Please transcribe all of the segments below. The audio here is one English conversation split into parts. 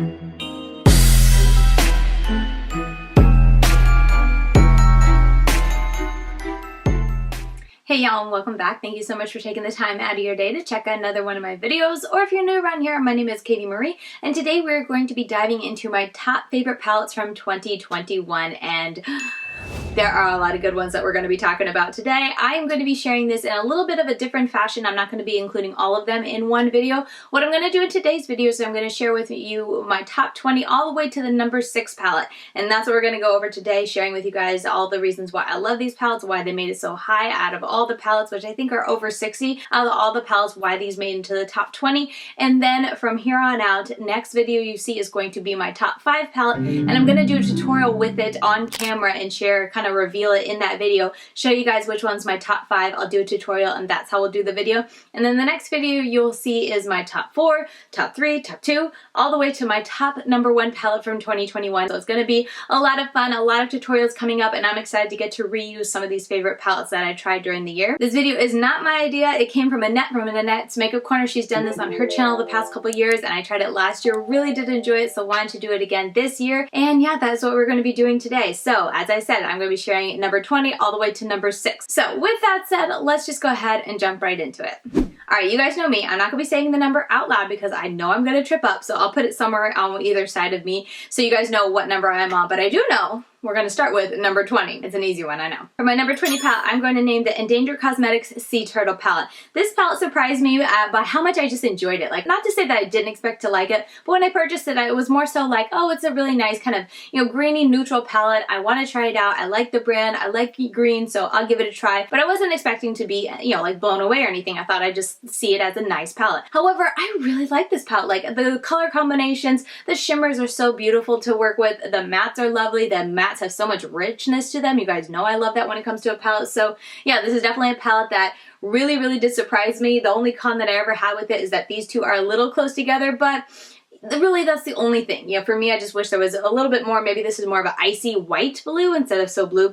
Hey y'all, and welcome back. Thank you so much for taking the time out of your day to check out another one of my videos, or if you're new around here, my name is Katie Marie, and today we're going to be diving into my top favorite palettes from 2021, and there are a lot of good ones that we're going to be talking about today. I am going to be sharing this in a little bit of a different fashion. I'm not going to be including all of them in one video. What I'm going to do in today's video is I'm going to share with you my top 20 all the way to the number 6 palette. And that's what we're going to go over today, sharing with you guys all the reasons why I love these palettes, why they made it so high out of all the palettes, which I think are over 60 out of all the palettes, why these made into the top 20. And then from here on out, next video you see is going to be my top 5 palette. And I'm going to do a tutorial with it on camera and share, kind of reveal it in that video, show you guys which one's my top 5. I'll do a tutorial and that's how we'll do the video. And then the next video you'll see is my top 4, top 3, top 2, all the way to my top number 1 palette from 2021. So it's going to be a lot of fun, a lot of tutorials coming up, and I'm excited to get to reuse some of these favorite palettes that I tried during the year. This video is not my idea. It came from Annette from Annette's Makeup Corner. She's done this on her channel the past couple years, and I tried it last year. Really did enjoy it, so wanted to do it again this year. And yeah, that's what we're going to be doing today. So as I said, I'm going to be sharing number 20 all the way to number 6. So with that said, let's just go ahead and jump right into it. Alright, you guys know me. I'm not going to be saying the number out loud because I know I'm going to trip up, so I'll put it somewhere on either side of me so you guys know what number I'm on. But I do know we're going to start with number 20. It's an easy one, I know. For my number 20 palette, I'm going to name the Endangered Cosmetics Sea Turtle palette. This palette surprised me by how much I just enjoyed it. Like, not to say that I didn't expect to like it, but when I purchased it, it was more so like, oh, it's a really nice kind of, you know, greeny neutral palette. I want to try it out. I like the brand. I like green, so I'll give it a try. But I wasn't expecting to be, you know, like blown away or anything. I thought I'd just see it as a nice palette. However, I really like this palette. Like, the color combinations, the shimmers are so beautiful to work with. The mattes are lovely. The mattes have so much richness to them. You guys know I love that when it comes to a palette. So yeah, this is definitely a palette that really did surprise me. The only con that I ever had with it is that these two are a little close together, but really that's the only thing. You know, for me, I just wish there was a little bit more. Maybe this is more of an icy white blue instead of so blue.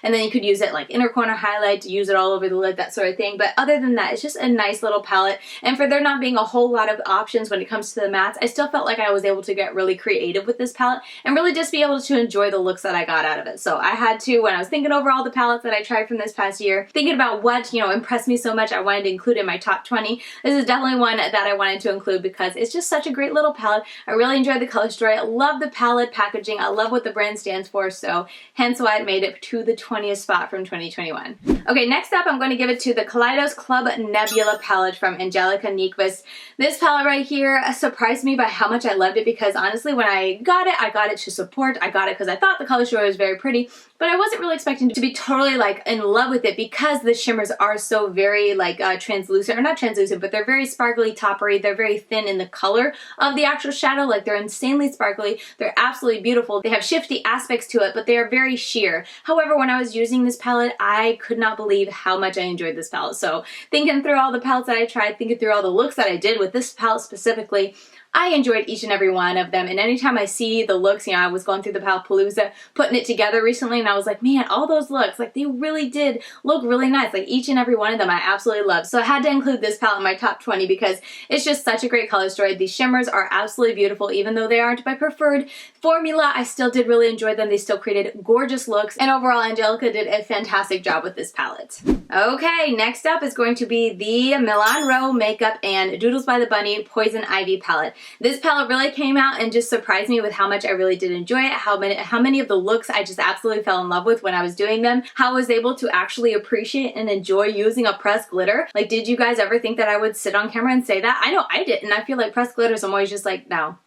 And then you could use it like inner corner highlight to use it all over the lid, that sort of thing. But other than that, it's just a nice little palette. And for there not being a whole lot of options when it comes to the mattes, I still felt like I was able to get really creative with this palette and really just be able to enjoy the looks that I got out of it. So I had to, when I was thinking over all the palettes that I tried from this past year, thinking about what, you know, impressed me so much I wanted to include in my top 20, this is definitely one that I wanted to include because it's just such a great little palette. I really enjoyed the color story. I love the palette packaging. I love what the brand stands for, so hence why it made it to the 20th spot from 2021. Okay, next up I'm going to give it to the Kaleidos Club Nebula palette from Angelica Nyquist. This palette right here surprised me by how much I loved it because honestly when I got it to support. I got it because I thought the color story was very pretty, but I wasn't really expecting to be totally like in love with it because the shimmers are so very like translucent, or not translucent, but they're very sparkly toppery. They're very thin in the color of the actual shadow. Like, they're insanely sparkly. They're absolutely beautiful. They have shifty aspects to it, but they are very sheer. However, when I was using this palette, I could not believe how much I enjoyed this palette. So thinking through all the palettes that I tried, thinking through all the looks that I did with this palette specifically, I enjoyed each and every one of them, and anytime I see the looks, you know, I was going through the Palette-Palooza, putting it together recently, and I was like, man, all those looks, like, they really did look really nice. Like, each and every one of them I absolutely love. So I had to include this palette in my top 20 because it's just such a great color story. These shimmers are absolutely beautiful, even though they aren't my preferred formula. I still did really enjoy them. They still created gorgeous looks, and overall, Angelica did a fantastic job with this palette. Okay, next up is going to be the Milan Rowe Makeup and Doodles by the Bunny Poison Ivy palette. This palette really came out and just surprised me with how much I really did enjoy it, how many of the looks I just absolutely fell in love with when I was doing them, how I was able to actually appreciate and enjoy using a pressed glitter. Like, did you guys ever think that I would sit on camera and say that? I know I didn't. I feel like pressed glitters, I'm always just like, no.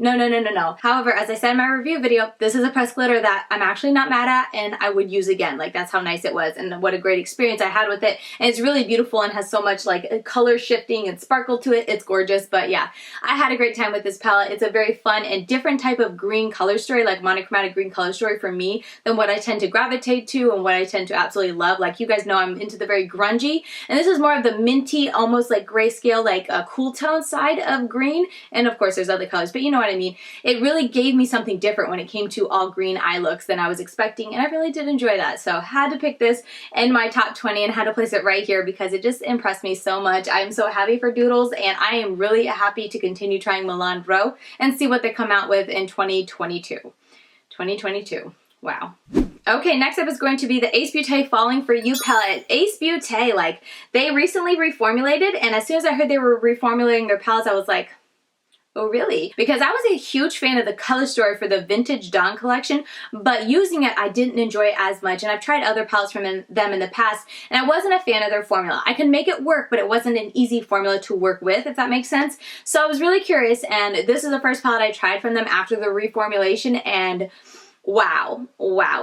No. However, as I said in my review video, this is a pressed glitter that I'm actually not mad at and I would use again. Like, that's how nice it was and what a great experience I had with it. And it's really beautiful and has so much like color shifting and sparkle to it. It's gorgeous. But yeah, I had a great time with this palette. It's a very fun and different type of green color story, like monochromatic green color story for me than what I tend to gravitate to and what I tend to absolutely love. Like, you guys know I'm into the very grungy, and this is more of the minty, almost like grayscale, like a cool tone side of green. And of course there's other colors, but you know what what I mean. It really gave me something different when it came to all green eye looks than I was expecting, and I really did enjoy that. So had to pick this in my top 20 and had to place it right here because it just impressed me so much. I'm so happy for Doodles, and I am really happy to continue trying Milan Rowe and see what they come out with in 2022. 2022. Wow. Okay, next up is going to be the Beaute Falling for You palette. Beaute, like, they recently reformulated, and as soon as I heard they were reformulating their palettes, I was like, oh really? Because I was a huge fan of the color story for the Vintage Dawn collection, but using it I didn't enjoy it as much, and I've tried other palettes from them in the past, and I wasn't a fan of their formula. I could make it work, but it wasn't an easy formula to work with, if that makes sense. So I was really curious, and this is the first palette I tried from them after the reformulation, and wow,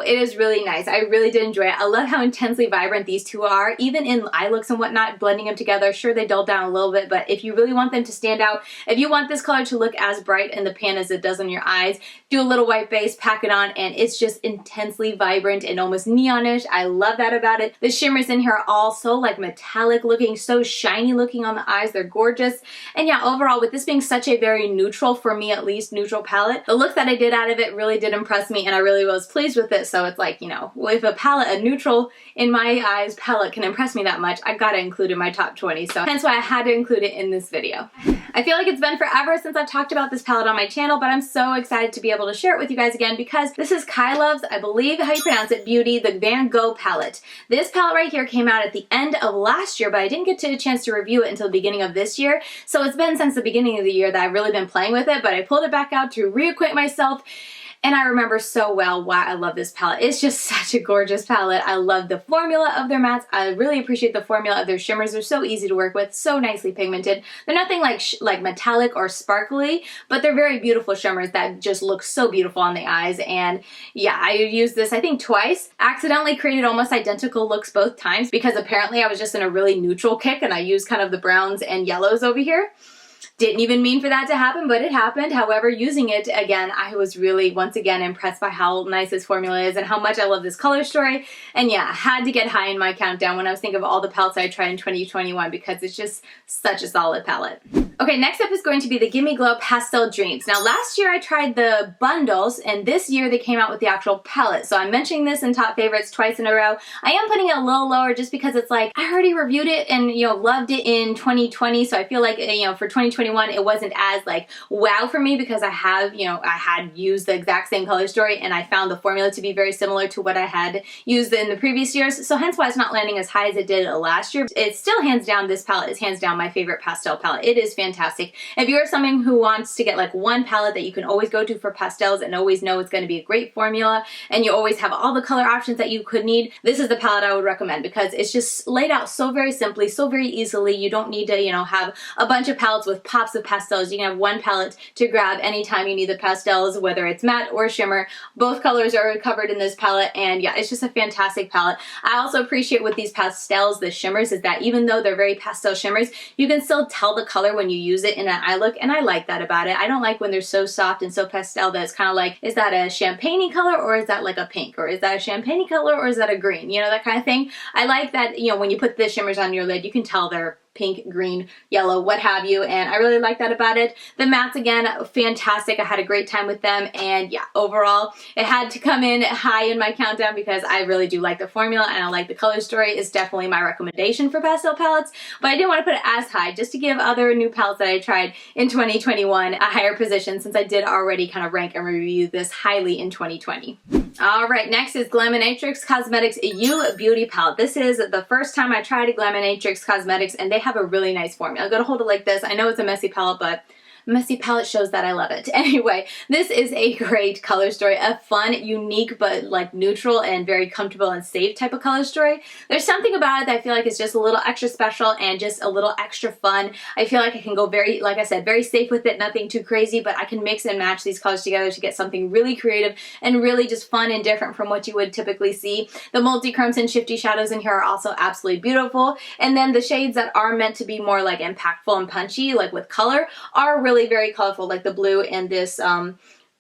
it is really nice. I really did enjoy it. I love how intensely vibrant these two are, even in eye looks and whatnot, blending them together. Sure, they dulled down a little bit, but if you really want them to stand out, if you want this color to look as bright in the pan as it does on your eyes, do a little white base, pack it on, and it's just intensely vibrant and almost neonish. I love that about it. The shimmers in here are all so like metallic looking, so shiny looking on the eyes. They're gorgeous. And yeah, overall, with this being such a very neutral, for me at least, neutral palette, the look that I did out of it really did impress me, and I really was pleased with it. So it's like, you know, if a palette, a neutral in my eyes palette can impress me that much, I gotta include it in my top 20. So hence why I had to include it in this video. I feel like it's been forever since I've talked about this palette on my channel, but I'm so excited to be able to share it with you guys again because this is Kailav's, I believe how you pronounce it, Beauty, the Van Gogh palette. This palette right here came out at the end of last year, but I didn't get a chance to review it until the beginning of this year. So it's been since the beginning of the year that I've really been playing with it, but I pulled it back out to reacquaint myself. And I remember so well why I love this palette. It's just such a gorgeous palette. I love the formula of their mattes. I really appreciate the formula of their shimmers. They're so easy to work with, so nicely pigmented. They're nothing like metallic or sparkly, but they're very beautiful shimmers that just look so beautiful on the eyes. And yeah, I used this I think twice. Accidentally created almost identical looks both times because apparently I was just in a really neutral kick and I used kind of the browns and yellows over here. Didn't even mean for that to happen, but it happened. However, using it again, I was really, once again, impressed by how nice this formula is and how much I love this color story. And yeah, had to get high in my countdown when I was thinking of all the palettes I tried in 2021 because it's just such a solid palette. Okay, next up is going to be the Gimme Glow Pastel Dreams. Now, last year I tried the bundles, and this year they came out with the actual palette. So I'm mentioning this in top favorites twice in a row. I am putting it a little lower just because it's like, I already reviewed it and, you know, loved it in 2020. So I feel like, you know, for 2021, it wasn't as like wow for me because I have, you know, I had used the exact same color story and I found the formula to be very similar to what I had used in the previous years. So hence why it's not landing as high as it did last year. It's still hands down, this palette is hands down my favorite pastel palette. It is fantastic. If you're someone who wants to get like one palette that you can always go to for pastels and always know it's going to be a great formula and you always have all the color options that you could need, this is the palette I would recommend because it's just laid out so very simply, so very easily. You don't need to, you know, have a bunch of palettes with pops of pastels. You can have one palette to grab anytime you need the pastels, whether it's matte or shimmer. Both colors are covered in this palette, and yeah, it's just a fantastic palette. I also appreciate with these pastels, the shimmers, is that even though they're very pastel shimmers, you can still tell the color when you use it in an eye look, and I like that about it. I don't like when they're so soft and so pastel that it's kind of like, is that a champagne-y color or is that like a pink? Or is that a champagne-y color or is that a green? You know, that kind of thing. I like that, you know, when you put the shimmers on your lid, you can tell they're pink, green, yellow, what have you, and I really like that about it. The mattes, again, fantastic. I had a great time with them, and yeah, overall, it had to come in high in my countdown because I really do like the formula and I like the color story. It's definitely my recommendation for pastel palettes, but I didn't want to put it as high just to give other new palettes that I tried in 2021 a higher position since I did already kind of rank and review this highly in 2020. Alright, next is Glaminatrix Cosmetics You Beauty palette. This is the first time I tried a Glaminatrix Cosmetics, and they have a really nice formula. I'm going to hold it like this. I know it's a messy palette, but messy palette shows that I love it. Anyway, this is a great color story, a fun, unique, but like neutral and very comfortable and safe type of color story. There's something about it that I feel like is just a little extra special and just a little extra fun. I feel like I can go very, like I said, very safe with it, nothing too crazy, but I can mix and match these colors together to get something really creative and really just fun and different from what you would typically see. The multi-chromes and shifty shadows in here are also absolutely beautiful. And then the shades that are meant to be more like impactful and punchy, like with color, are really very colorful, like the blue and this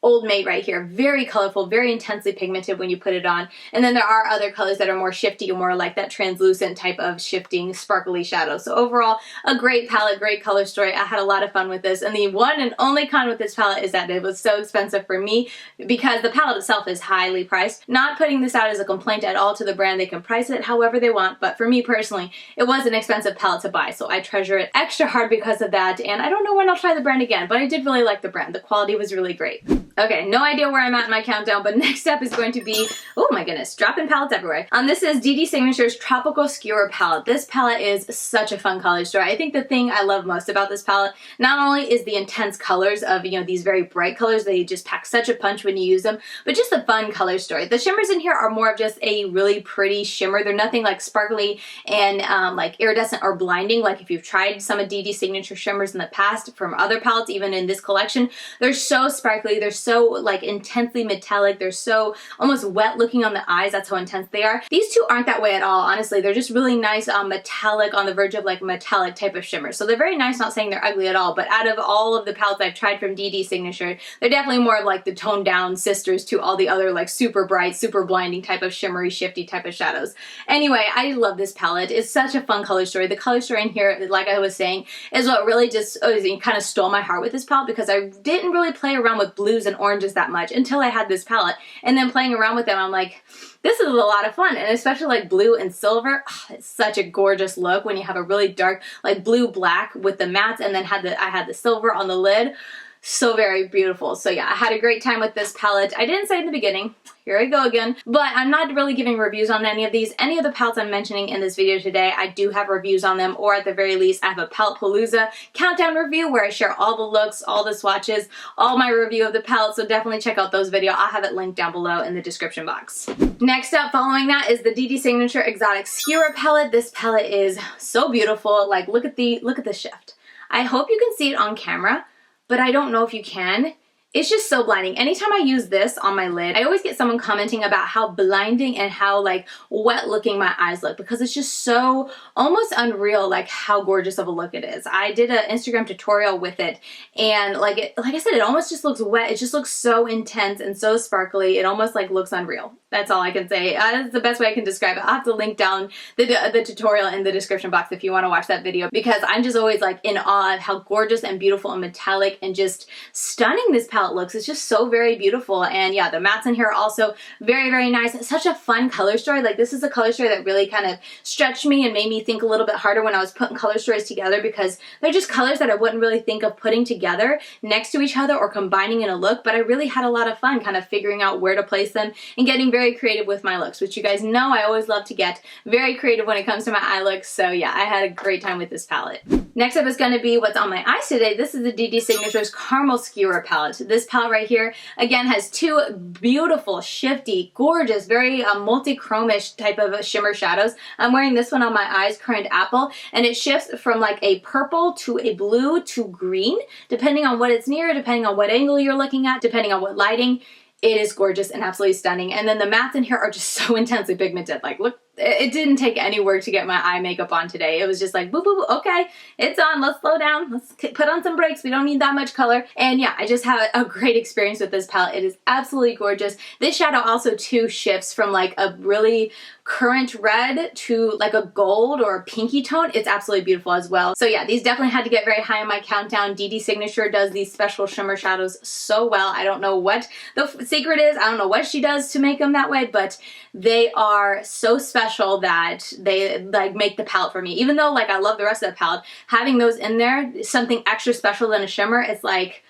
Old Maid right here. Very colorful, very intensely pigmented when you put it on. And then there are other colors that are more shifty, more like that translucent type of shifting sparkly shadow. So overall, a great palette, great color story. I had a lot of fun with this. And the one and only con with this palette is that it was so expensive for me because the palette itself is highly priced. Not putting this out as a complaint at all to the brand. They can price it however they want. But for me personally, it was an expensive palette to buy. So I treasure it extra hard because of that. And I don't know when I'll try the brand again, but I did really like the brand. The quality was really great. Okay, no idea where I'm at in my countdown, but next up is going to be, oh my goodness, dropping palettes everywhere. This is DeDe Signature's Tropical Skewer palette. This palette is such a fun color story. I think the thing I love most about this palette, not only is the intense colors of, you know, these very bright colors, they just pack such a punch when you use them, but just the fun color story. The shimmers in here are more of just a really pretty shimmer. They're nothing like sparkly and like iridescent or blinding, like if you've tried some of DeDe Signature shimmers in the past from other palettes, even in this collection. They're so sparkly, they're so like intensely metallic, they're so almost wet looking on the eyes. That's how intense they are. These two aren't that way at all, honestly. They're just really nice metallic, on the verge of like metallic type of shimmer. So they're very nice, not saying they're ugly at all, but out of all of the palettes I've tried from DeDe Signature, they're definitely more of like the toned down sisters to all the other like super bright, super blinding type of shimmery, shifty type of shadows. Anyway, I love this palette. It's such a fun color story. The color story in here, like I was saying, is what really just kind of stole my heart with this palette, because I didn't really play around with blues and oranges that much until I had this palette, and then playing around with them, I'm like, this is a lot of fun. And especially like blue and silver, it's such a gorgeous look when you have a really dark like blue black with the mattes, and then I had the silver on the lid. So very beautiful. So yeah, I had a great time with this palette. I didn't say in the beginning, here I go again, but I'm not really giving reviews on any of these. Any of the palettes I'm mentioning in this video today, I do have reviews on them, or at the very least, I have a Palette Palooza countdown review where I share all the looks, all the swatches, all my review of the palette, so definitely check out those videos. I'll have it linked down below in the description box. Next up, following that, is the DeDe Signature Exotic Skewer palette. This palette is so beautiful. Like, look at the shift. I hope you can see it on camera, but I don't know if you can. It's just so blinding. Anytime I use this on my lid, I always get someone commenting about how blinding and how like wet looking my eyes look, because it's just so almost unreal, like how gorgeous of a look it is. I did an Instagram tutorial with it, and like I said, it almost just looks wet. It just looks so intense and so sparkly. It almost like looks unreal. That's all I can say. That's the best way I can describe it. I'll have to link down the tutorial in the description box if you want to watch that video, because I'm just always like in awe of how gorgeous and beautiful and metallic and just stunning this palette looks. It's just so very beautiful. And yeah, the mattes in here are also very, very nice. It's such a fun color story. Like, this is a color story that really kind of stretched me and made me think a little bit harder when I was putting color stories together, because they're just colors that I wouldn't really think of putting together next to each other or combining in a look, but I really had a lot of fun kind of figuring out where to place them and getting very creative with my looks, which you guys know I always love to get very creative when it comes to my eye looks. So yeah, I had a great time with this palette. Next up is going to be what's on my eyes today. This is the DeDe Signature's Caramel Skewer palette. This palette right here, again, has two beautiful, shifty, gorgeous, very multi-chromish type of shimmer shadows. I'm wearing this one on my eyes, Currant Apple, and it shifts from like a purple to a blue to green, depending on what it's near, depending on what angle you're looking at, depending on what lighting. It is gorgeous and absolutely stunning. And then the mattes in here are just so intensely pigmented. Like, look, it didn't take any work to get my eye makeup on today. It was just like, boo, boo, boo, okay, it's on, let's slow down, let's put on some brakes, we don't need that much color. And yeah, I just had a great experience with this palette. It is absolutely gorgeous. This shadow also too shifts from like a really currant red to like a gold or a pinky tone. It's absolutely beautiful as well. So yeah, these definitely had to get very high on my countdown. DeDe Signature does these special shimmer shadows so well. I don't know what the secret is. I don't know what she does to make them that way, but they are so special that they like make the palette for me. Even though like I love the rest of the palette, having those in there, something extra special than a shimmer, it's like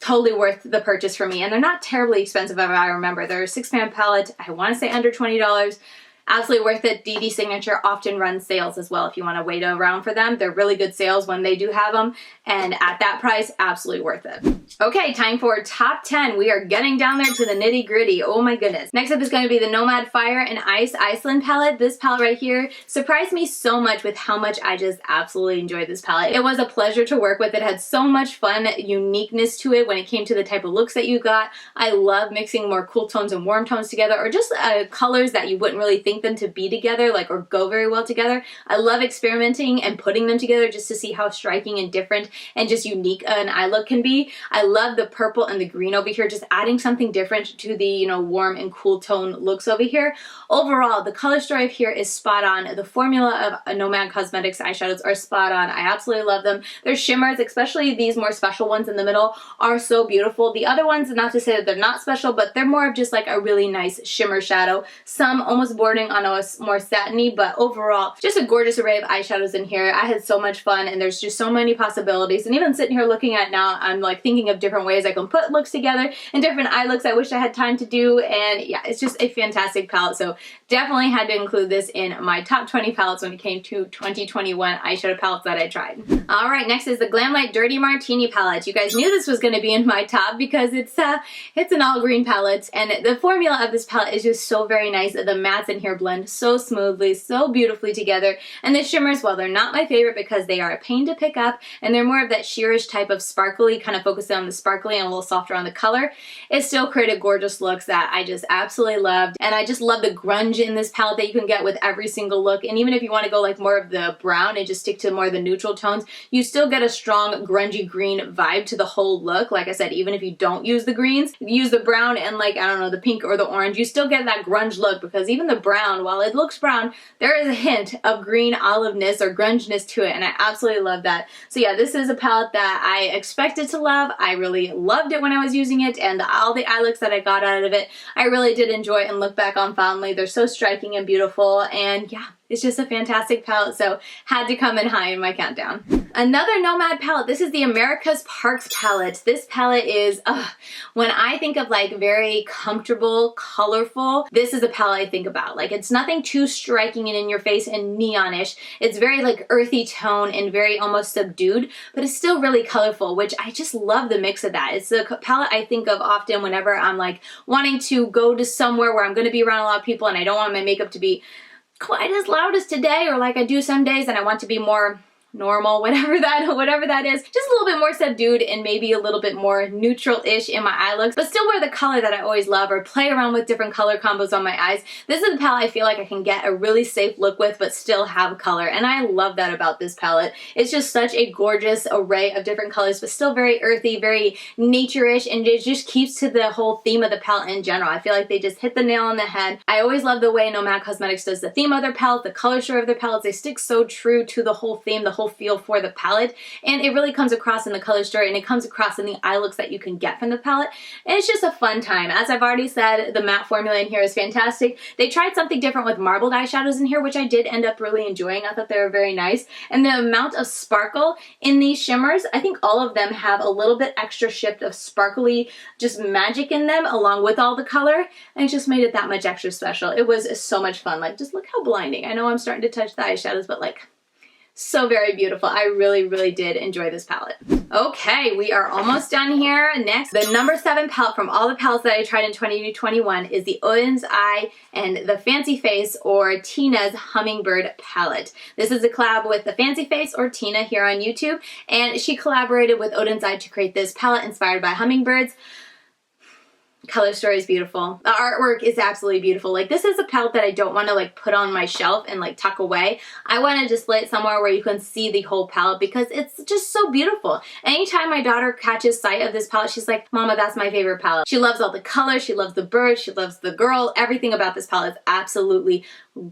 totally worth the purchase for me. And they're not terribly expensive if I remember. They're a 6-pan palette. I want to say under $20. Absolutely worth it. DeDe Signature often runs sales as well if you want to wait around for them. They're really good sales when they do have them, and at that price, absolutely worth it. Okay, time for top 10. We are getting down there to the nitty gritty. Oh my goodness. Next up is going to be the Nomad Fire and Ice Iceland palette. This palette right here surprised me so much with how much I just absolutely enjoyed this palette. It was a pleasure to work with. It had so much fun uniqueness to it when it came to the type of looks that you got. I love mixing more cool tones and warm tones together, or just colors that you wouldn't really think think them to be together, like, or go very well together. I love experimenting and putting them together just to see how striking and different and just unique an eye look can be. I love the purple and the green over here, just adding something different to the, you know, warm and cool tone looks over here. Overall, the color story here is spot on. The formula of Nomad Cosmetics eyeshadows are spot on. I absolutely love them. Their shimmers, especially these more special ones in the middle, are so beautiful. The other ones, not to say that they're not special, but they're more of just like a really nice shimmer shadow. Some almost bordering on a more satiny, but overall, just a gorgeous array of eyeshadows in here. I had so much fun, and there's just so many possibilities. And even sitting here looking at it now, I'm like thinking of different ways I can put looks together and different eye looks I wish I had time to do. And yeah, it's just a fantastic palette. So definitely had to include this in my top 20 palettes when it came to 2021 eyeshadow palettes that I tried. All right, next is the Glamlite Dirty Martini palette. You guys knew this was going to be in my top because it's an all green palette, and the formula of this palette is just so very nice. The mattes in here blend so smoothly, so beautifully together, and the shimmers, well, they're not my favorite because they are a pain to pick up, and they're more of that sheerish type of sparkly, kind of focusing on the sparkly and a little softer on the color. It still created gorgeous looks that I just absolutely loved, and I just love the grunge in this palette that you can get with every single look. And even if you want to go like more of the brown and just stick to more of the neutral tones, you still get a strong grungy green vibe to the whole look. Like I said, even if you don't use the greens, if you use the brown and like, I don't know, the pink or the orange, you still get that grunge look, because even the brown, while it looks brown, there is a hint of green oliveness or grunginess to it, and I absolutely love that. So yeah, this is a palette that I expected to love. I really loved it when I was using it, and all the eye looks that I got out of it, I really did enjoy and look back on fondly. They're so striking and beautiful, and yeah, it's just a fantastic palette, so had to come in high in my countdown. Another Nomad palette. This is the America's Parks palette. This palette is, when I think of like very comfortable, colorful, this is a palette I think about. Like, it's nothing too striking and in your face and neonish. It's very like earthy tone and very almost subdued, but it's still really colorful, which I just love the mix of that. It's the palette I think of often whenever I'm like wanting to go to somewhere where I'm going to be around a lot of people and I don't want my makeup to be quite as loud as today, or like I do some days, and I want to be more normal, whatever that is, just a little bit more subdued and maybe a little bit more neutral-ish in my eye looks, but still wear the color that I always love, or play around with different color combos on my eyes. This is the palette I feel like I can get a really safe look with but still have color, and I love that about this palette. It's just such a gorgeous array of different colors, but still very earthy, very nature-ish, and it just keeps to the whole theme of the palette in general. I feel like they just hit the nail on the head. I always love the way Nomad Cosmetics does the theme of their palette, the color story of their palettes. They stick so true to the whole theme, the whole feel for the palette, and it really comes across in the color story, and it comes across in the eye looks that you can get from the palette, and it's just a fun time. As I've already said, the matte formula in here is fantastic. They tried something different with marbled eyeshadows in here, which I did end up really enjoying. I thought they were very nice, and the amount of sparkle in these shimmers, I think all of them have a little bit extra shift of sparkly just magic in them along with all the color, and it just made it that much extra special. It was so much fun. Like, just look how blinding. I know I'm starting to touch the eyeshadows, but like, so very beautiful. I really, really did enjoy this palette. Okay, we are almost done here. Next, the number 7 palette from all the palettes that I tried in 2021 is the Oden's Eye and the Fancy Face, or Tina's Hummingbird palette. This is a collab with the Fancy Face, or Tina, here on YouTube, and she collaborated with Oden's Eye to create this palette inspired by hummingbirds. Color story is beautiful. The artwork is absolutely beautiful. Like, this is a palette that I don't want to like put on my shelf and like tuck away. I want to display it somewhere where you can see the whole palette because it's just so beautiful. Anytime my daughter catches sight of this palette, she's like, Mama, that's my favorite palette. She loves all the colors, she loves the bird, she loves the girl. Everything about this palette is absolutely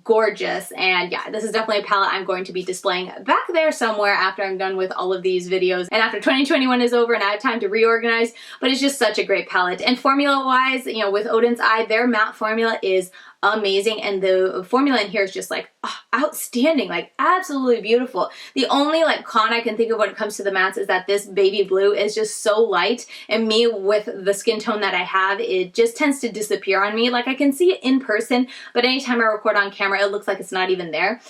gorgeous, and yeah, this is definitely a palette I'm going to be displaying back there somewhere after I'm done with all of these videos and after 2021 is over and I have time to reorganize. But it's just such a great palette, and formula wise, you know, with Oden's Eye, their matte formula is amazing, and the formula in here is just like outstanding, like absolutely beautiful. The only like con I can think of when it comes to the mattes is that this baby blue is just so light, and me with the skin tone that I have, it just tends to disappear on me. Like, I can see it in person, but anytime I record on camera, it looks like it's not even there.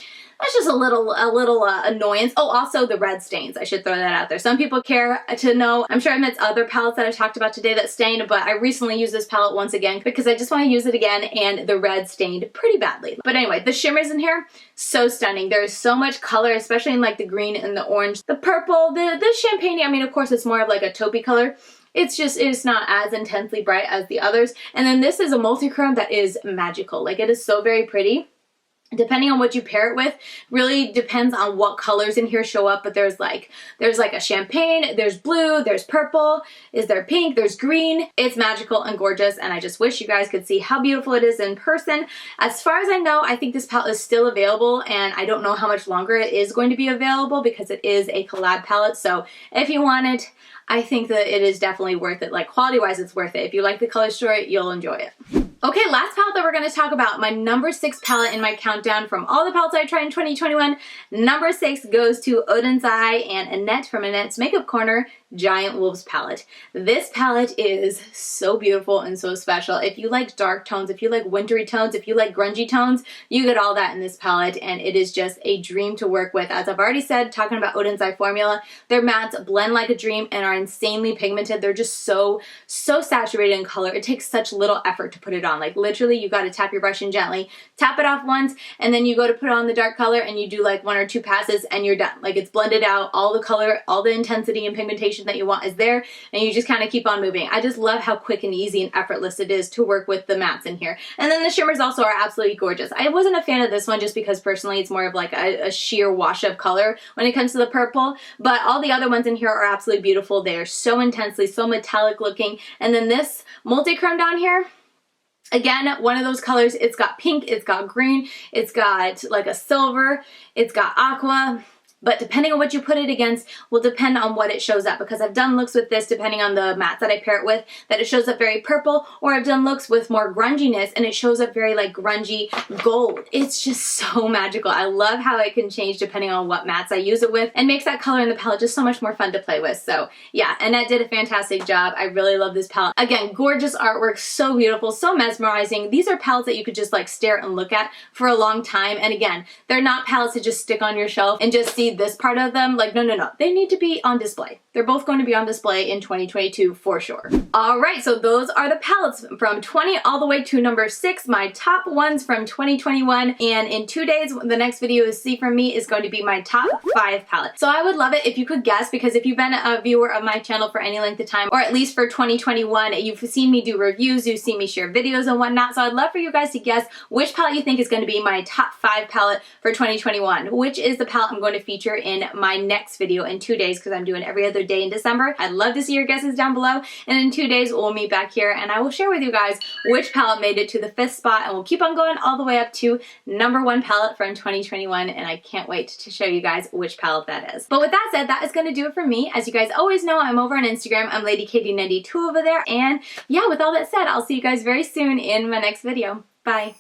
That's just a little annoyance. Oh, also the red stains. I should throw that out there. Some people care to know. I'm sure I met other palettes that I've talked about today that stained, but I recently used this palette once again because I just want to use it again, and the red stained pretty badly. But anyway, the shimmers in here, so stunning. There's so much color, especially in like the green and the orange. The purple, the champagne, I mean, of course, it's more of like a taupey color. It's not as intensely bright as the others. And then this is a multi-chrome that is magical. Like, it is so very pretty. depending on what you pair it with, really depends on what colors in here show up. But there's like a champagne, there's blue, there's purple, is there pink, there's green. It's magical and gorgeous, and I just wish you guys could see how beautiful it is in person. As far as I know, I think this palette is still available, and I don't know how much longer it is going to be available because it is a collab palette. So if you want it, I think that it is definitely worth it. Like, quality-wise, it's worth it. If you like the color story, you'll enjoy it. Okay, last palette that we're going to talk about, my number 6 palette in my countdown from all the palettes I tried in 2021. Number 6 goes to Oden's Eye and Annette from Annette's Makeup Corner Giant Wolves palette. This palette is so beautiful and so special. If you like dark tones, if you like wintry tones, if you like grungy tones, you get all that in this palette, and it is just a dream to work with. As I've already said, talking about Oden's Eye formula, their mattes blend like a dream and are insanely pigmented. They're just so saturated in color. It takes such little effort to put it on. Like, literally, you got to tap your brush in gently, tap it off once, and then you go to put on the dark color and you do like 1 or 2 passes and you're done. Like, it's blended out, all the color, all the intensity and pigmentation that you want is there, and you just kind of keep on moving. I just love how quick and easy and effortless it is to work with the mattes in here. And then the shimmers also are absolutely gorgeous. I wasn't a fan of this one just because personally it's more of like a sheer wash up color when it comes to the purple, but all the other ones in here are absolutely beautiful. They are so intensely, so metallic looking. And then this multi-chrome down here, again, one of those colors. It's got pink, it's got green, it's got like a silver, it's got aqua. But depending on what you put it against will depend on what it shows up, because I've done looks with this depending on the matte that I pair it with that it shows up very purple, or I've done looks with more grunginess and it shows up very like grungy gold. It's just so magical. I love how it can change depending on what mattes I use it with, and makes that color in the palette just so much more fun to play with. So yeah, Annette did a fantastic job. I really love this palette. Again, gorgeous artwork, so beautiful, so mesmerizing. These are palettes that you could just like stare and look at for a long time. And again, they're not palettes to just stick on your shelf and just see this part of them. Like, no. They need to be on display. They're both going to be on display in 2022 for sure. All right, so those are the palettes from 20 all the way to number 6, my top ones from 2021. And in 2 days, the next video you see from me is going to be my top 5 palettes. So I would love it if you could guess, because if you've been a viewer of my channel for any length of time, or at least for 2021, you've seen me do reviews, you've seen me share videos and whatnot. So I'd love for you guys to guess which palette you think is going to be my top 5 palette for 2021, which is the palette I'm going to feature in my next video in 2 days, because I'm doing every other day in December. I'd love to see your guesses down below, and in 2 days we'll meet back here and I will share with you guys which palette made it to the 5th spot, and we'll keep on going all the way up to number 1 palette from 2021, and I can't wait to show you guys which palette that is. But with that said, that is going to do it for me. As you guys always know, I'm over on Instagram. I'm LadyKatie92 over there, and yeah, with all that said, I'll see you guys very soon in my next video. Bye.